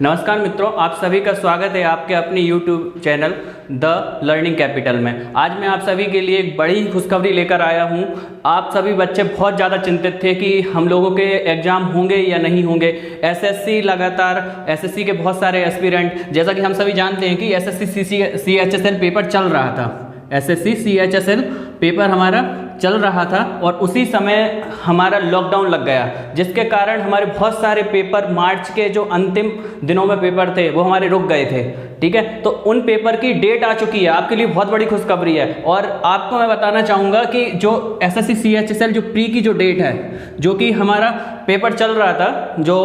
नमस्कार मित्रों, आप सभी का स्वागत है आपके अपने YouTube channel the learning capital में। आज मैं आप सभी के लिए एक बड़ी खुशखबरी लेकर आया हूं। आप सभी बच्चे बहुत ज़्यादा चिंतित थे कि हम लोगों के एग्ज़ाम होंगे या नहीं होंगे। एसएससी लगातार एसएससी के बहुत सारे एस्पिरेंट, जैसा कि हम सभी जानते हैं कि एसएससी CHSL पेपर चल रहा था। एसएससी CHSL पेपर हमारा चल रहा था और उसी समय हमारा लॉकडाउन लग गया, जिसके कारण हमारे बहुत सारे पेपर मार्च के जो अंतिम दिनों में पेपर थे वो हमारे रुक गए थे। ठीक है, तो उन पेपर की डेट आ चुकी है। आपके लिए बहुत बड़ी खुशखबरी है और आपको मैं बताना चाहूँगा कि जो एसएससी CHSL जो प्री की जो डेट है, जो कि हमारा पेपर चल रहा था, जो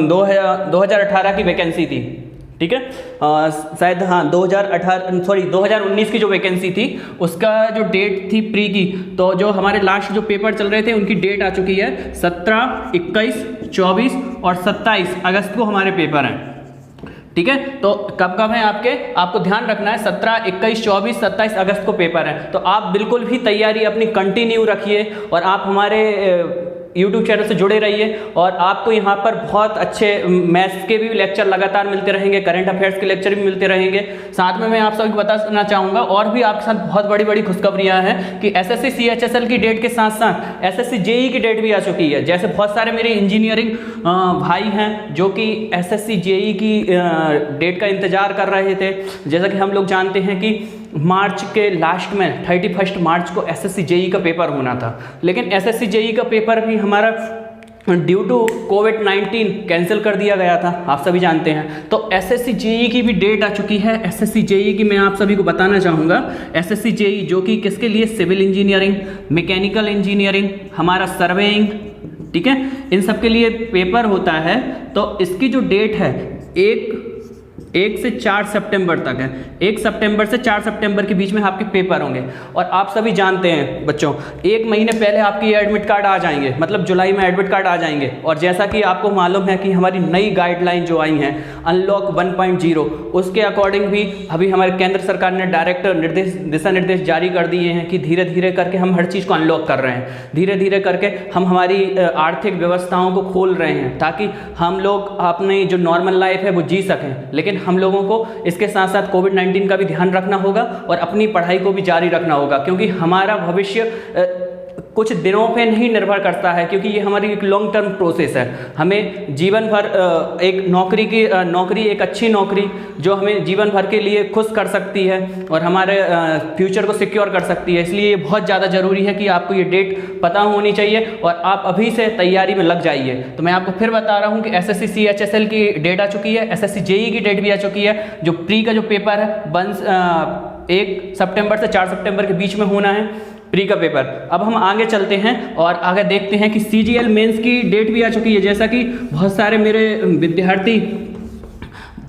2018 की वैकेंसी थी। ठीक है, शायद हाँ 2019 की जो वैकेंसी थी उसका जो डेट थी प्री की, तो जो हमारे लास्ट जो पेपर चल रहे थे उनकी डेट आ चुकी है 17, 21, 24 और 27 अगस्त को हमारे पेपर हैं। ठीक है, तो कब कब है आपको ध्यान रखना है, 17, 21, 24, 27 अगस्त को पेपर है। तो आप बिल्कुल भी तैयारी अपनी कंटिन्यू रखिए और आप हमारे YouTube चैनल से जुड़े रहिए और आपको यहाँ पर बहुत अच्छे मैथ्स के भी लेक्चर लगातार मिलते रहेंगे, करंट अफेयर्स के लेक्चर भी मिलते रहेंगे। साथ में मैं आप सभी को बताना चाहूँगा और भी आपके साथ बहुत बड़ी बड़ी खुशखबरियाँ हैं कि एसएससी CHSL की डेट के साथ साथ एसएससी JEE की डेट भी आ चुकी है। जैसे बहुत सारे मेरे इंजीनियरिंग भाई हैं जो कि एसएससी JEE की डेट का इंतज़ार कर रहे थे। जैसा कि हम लोग जानते हैं कि मार्च के लास्ट में 31 मार्च को एसएससी JEE का पेपर होना था, लेकिन एसएससी JEE का पेपर भी हमारा ड्यू टू कोविड-19 कैंसिल कर दिया गया था, आप सभी जानते हैं। तो एसएससी JEE की भी डेट आ चुकी है। एसएससी JEE की मैं आप सभी को बताना चाहूँगा, एसएससी JEE जो कि किसके लिए, सिविल इंजीनियरिंग, मैकेनिकल इंजीनियरिंग, हमारा सर्वेइंग, ठीक है, इन सब के लिए पेपर होता है। तो इसकी जो डेट है 1 से 4 सितंबर तक है। 1 सितंबर से 4 सितंबर के बीच में आपके पेपर होंगे और आप सभी जानते हैं बच्चों, 1 महीने पहले आपके ये एडमिट कार्ड आ जाएंगे, मतलब जुलाई में एडमिट कार्ड आ जाएंगे। और जैसा कि आपको मालूम है कि हमारी नई गाइडलाइन जो आई हैं अनलॉक 1.0, उसके अकॉर्डिंग भी अभी हमारे केंद्र सरकार ने डायरेक्ट दिशा निर्देश जारी कर दिए हैं कि धीरे धीरे करके हम हर चीज़ को अनलॉक कर रहे हैं। धीरे धीरे करके हम हमारी आर्थिक व्यवस्थाओं को खोल रहे हैं ताकि हम लोग अपनी जो नॉर्मल लाइफ है वो जी सकें। लेकिन हम लोगों को इसके साथ साथ कोविड-19 का भी ध्यान रखना होगा और अपनी पढ़ाई को भी जारी रखना होगा, क्योंकि हमारा भविष्य कुछ दिनों पे नहीं निर्भर करता है, क्योंकि ये हमारी एक लॉन्ग टर्म प्रोसेस है। हमें जीवन भर एक नौकरी एक अच्छी नौकरी जो हमें जीवन भर के लिए खुश कर सकती है और हमारे फ्यूचर को सिक्योर कर सकती है। इसलिए ये बहुत ज़्यादा ज़रूरी है कि आपको ये डेट पता होनी चाहिए और आप अभी से तैयारी में लग जाइए। तो मैं आपको फिर बता रहा हूँ कि एसएससी CHSL की डेट आ चुकी है, एसएससी JEE की डेट भी आ चुकी है। जो प्री का जो पेपर है 1 सितंबर से 4 सितंबर के बीच में होना है, प्री का पेपर। अब हम आगे चलते हैं और आगे देखते हैं कि CGL मेंस की डेट भी आ चुकी है। जैसा कि बहुत सारे मेरे विद्यार्थी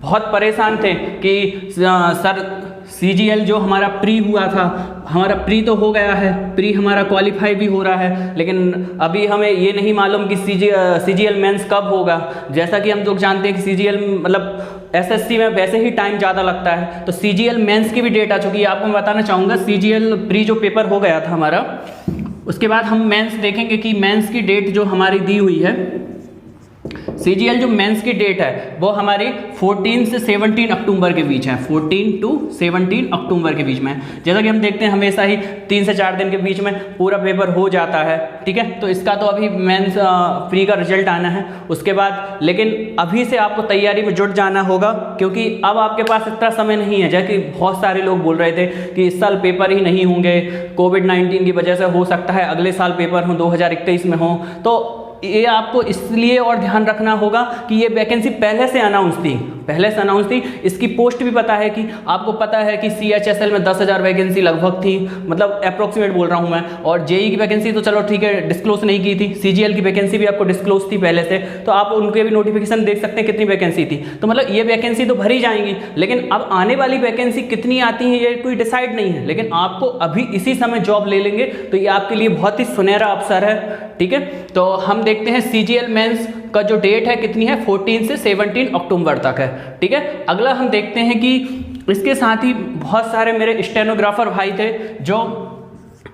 बहुत परेशान थे कि सर CGL जो हमारा प्री हुआ था, हमारा प्री तो हो गया है, प्री हमारा क्वालिफाई भी हो रहा है, लेकिन अभी हमें ये नहीं मालूम कि CGL मेंस कब होगा। जैसा कि हम लोग जानते हैं कि CGL मतलब एसएससी में वैसे ही टाइम ज़्यादा लगता है, तो CGL मेंस की भी डेट आ चुकी है। आपको मैं बताना चाहूँगा, CGL प्री जो पेपर हो गया था हमारा, उसके बाद हम मेंस देखेंगे कि मेंस की डेट जो हमारी दी हुई है, CGL जो मेंस की डेट है वो हमारी 14 से 17 अक्टूबर के बीच है। 14 to 17 अक्टूबर के बीच में। जैसा कि हम देखते हैं हमेशा ही 3 से 4 दिन के बीच में पूरा पेपर हो जाता है। ठीक है, तो इसका तो अभी मेंस प्री का रिजल्ट आना है उसके बाद, लेकिन अभी से आपको तैयारी में जुट जाना होगा, क्योंकि अब आपके पास इतना समय नहीं है। जैसे कि बहुत सारे लोग बोल रहे थे कि इस साल पेपर ही नहीं होंगे, कोविड-19 की वजह से हो सकता है अगले साल पेपर हो, 2021 में हो। तो ये आपको इसलिए और ध्यान रखना होगा कि ये वैकेंसी पहले से अनाउंस थी, इसकी पोस्ट भी पता है कि आपको पता है कि CHSL में 10,000 वैकेंसी लगभग थी, मतलब अप्रोक्सीमेट बोल रहा हूँ मैं। और JEE की वैकेंसी तो चलो ठीक है डिस्क्लोज नहीं की थी, CGL की वैकेंसी भी आपको डिस्क्लोज थी पहले से, तो आप उनके भी नोटिफिकेशन देख सकते हैं कितनी वैकेंसी थी। तो मतलब ये वैकेंसी तो भरी जाएंगी, लेकिन अब आने वाली वैकेंसी कितनी आती है ये कोई डिसाइड नहीं है। लेकिन आपको अभी इसी समय जॉब ले लेंगे तो ये आपके लिए बहुत ही सुनहरा अवसर है। ठीक है, तो हम देखते हैं CGL मेंस का जो डेट है कितनी है, 14 से 17 अक्टूबर तक है। ठीक है, अगला हम देखते हैं कि इसके साथ ही बहुत सारे मेरे स्टेनोग्राफर भाई थे जो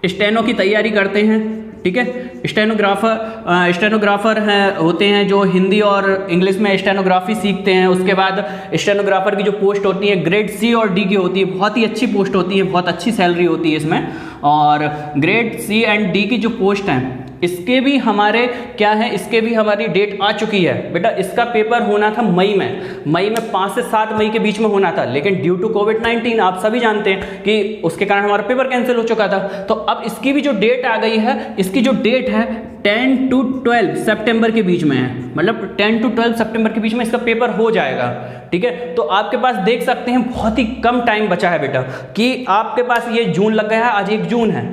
स्टेनो की तैयारी करते हैं। ठीक है। स्टेनोग्राफर हैं होते हैं जो हिंदी और इंग्लिश में स्टेनोग्राफी सीखते हैं। उसके बाद स्टेनोग्राफर की जो पोस्ट होती है ग्रेड सी और डी की होती है, बहुत ही अच्छी पोस्ट होती है, बहुत अच्छी सैलरी होती है इसमें। और ग्रेड सी एंड डी की जो पोस्ट हैं इसके भी हमारे क्या है, इसके भी हमारी डेट आ चुकी है बेटा। इसका पेपर होना था मई में 5 से 7 मई के बीच में होना था, लेकिन ड्यू टू कोविड-19 आप सभी जानते हैं कि उसके कारण हमारा पेपर कैंसिल हो चुका था। तो अब इसकी भी जो डेट आ गई है, इसकी जो डेट है 10 to 12 सितंबर के बीच में है, मतलब 10 to 12 सितंबर के बीच में इसका पेपर हो जाएगा, ठीक है। तो आपके पास देख सकते हैं बहुत ही कम टाइम बचा है बेटा, कि आपके पास ये जून लग गया है, आज 1 जून है।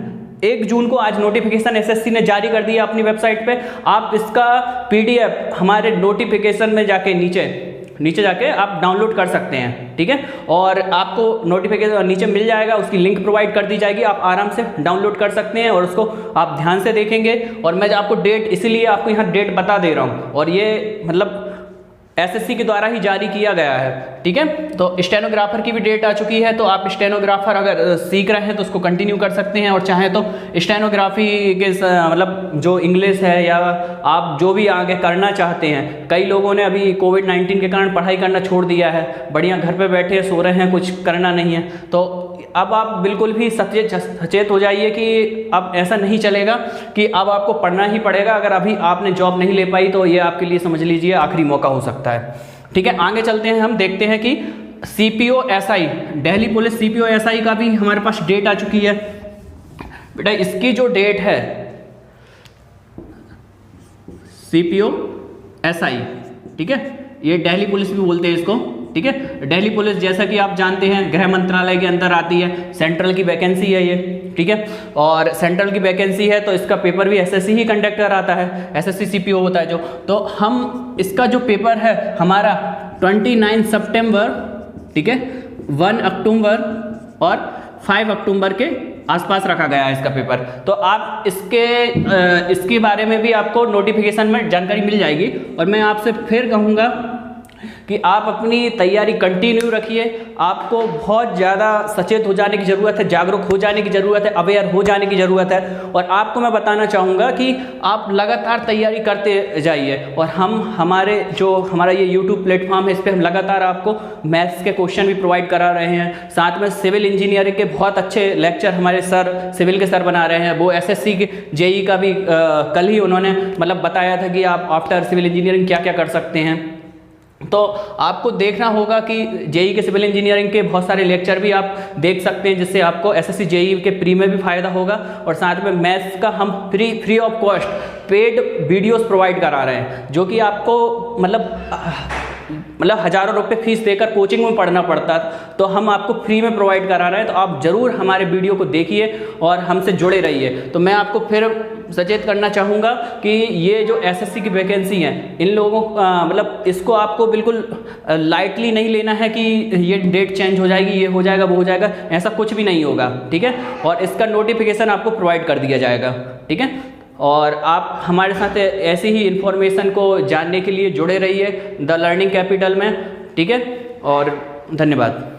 1 जून को आज नोटिफिकेशन एसएससी ने जारी कर दिया अपनी वेबसाइट पे। आप इसका पीडीएफ हमारे नोटिफिकेशन में जाके नीचे जाके आप डाउनलोड कर सकते हैं, ठीक है। और आपको नोटिफिकेशन नीचे मिल जाएगा, उसकी लिंक प्रोवाइड कर दी जाएगी, आप आराम से डाउनलोड कर सकते हैं और उसको आप ध्यान से देखेंगे। और मैं आपको डेट इसीलिए आपको यहाँ डेट बता दे रहा हूँ, और ये मतलब एसएससी के द्वारा ही जारी किया गया है, ठीक है। तो स्टेनोग्राफर की भी डेट आ चुकी है, तो आप स्टेनोग्राफर अगर सीख रहे हैं तो उसको कंटिन्यू कर सकते हैं, और चाहे तो स्टेनोग्राफी के मतलब जो इंग्लिश है या आप जो भी आगे करना चाहते हैं। कई लोगों ने अभी कोविड-19 के कारण पढ़ाई करना छोड़ दिया है, बढ़िया घर पे बैठे सो रहे हैं, कुछ करना नहीं है। तो अब आप बिल्कुल भी सचेत हो जाइए कि अब ऐसा नहीं चलेगा कि अब आपको पढ़ना ही पड़ेगा। अगर अभी आपने जॉब नहीं ले पाई तो ये आपके लिए समझ लीजिए आखिरी मौका हो सकता है, ठीक है। आगे चलते हैं, हम देखते हैं कि CPO SI, Delhi police CPO SI का भी हमारे पास डेट आ चुकी है बेटा। इसकी जो डेट है सीपीओ एसआई, ठीक है, ये दिल्ली पुलिस भी बोलते हैं इसको, ठीक है। दिल्ली पुलिस जैसा कि आप जानते हैं गृह मंत्रालय के अंदर आती है, सेंट्रल की वैकेंसी है ये, ठीक है। और सेंट्रल की वैकेंसी है तो इसका पेपर भी एसएससी ही कंडक्ट कराता है, एसएससी सीपीओ होता है जो। तो हम इसका जो पेपर है हमारा 29 सितंबर, ठीक है, 1 अक्टूबर और 5 अक्टूबर के आसपास रखा गया है इसका पेपर। तो आप इसके बारे में भी आपको नोटिफिकेशन में जानकारी मिल जाएगी। और मैं आपसे फिर कहूँगा कि आप अपनी तैयारी कंटिन्यू रखिए। आपको बहुत ज़्यादा सचेत हो जाने की ज़रूरत है, जागरूक हो जाने की ज़रूरत है, अवेयर हो जाने की ज़रूरत है। और आपको मैं बताना चाहूँगा कि आप लगातार तैयारी करते जाइए। और हमारा ये यूट्यूब प्लेटफॉर्म है, इस पर हम लगातार आपको मैथ्स के क्वेश्चन भी प्रोवाइड करा रहे हैं। साथ में सिविल इंजीनियरिंग के बहुत अच्छे लेक्चर हमारे सर सिविल के सर बना रहे हैं। वो एसएससी के जेई का भी कल ही उन्होंने मतलब बताया था कि आप आफ्टर सिविल इंजीनियरिंग क्या क्या कर सकते हैं। तो आपको देखना होगा कि जेई के सिविल इंजीनियरिंग के बहुत सारे लेक्चर भी आप देख सकते हैं, जिससे आपको एसएससी जेई के प्री में भी फायदा होगा। और साथ में मैथ्स का हम free of cost paid videos provide करा रहे हैं, जो कि आपको मतलब हज़ारों रुपए फीस देकर कोचिंग में पढ़ना पड़ता, तो हम आपको फ्री में प्रोवाइड करा रहे हैं। तो आप ज़रूर हमारे वीडियो को देखिए और हमसे जुड़े रहिए। तो मैं आपको फिर सचेत करना चाहूँगा कि ये जो एसएससी की वैकेंसी हैं, इन लोगों मतलब इसको आपको बिल्कुल लाइटली नहीं लेना है कि ये डेट चेंज हो जाएगी, ये हो जाएगा, वो हो जाएगा, ऐसा कुछ भी नहीं होगा, ठीक है। और इसका नोटिफिकेशन आपको प्रोवाइड कर दिया जाएगा, ठीक है। और आप हमारे साथ ऐसी ही इन्फॉर्मेशन को जानने के लिए जुड़े रहिए द लर्निंग कैपिटल में, ठीक है। और धन्यवाद।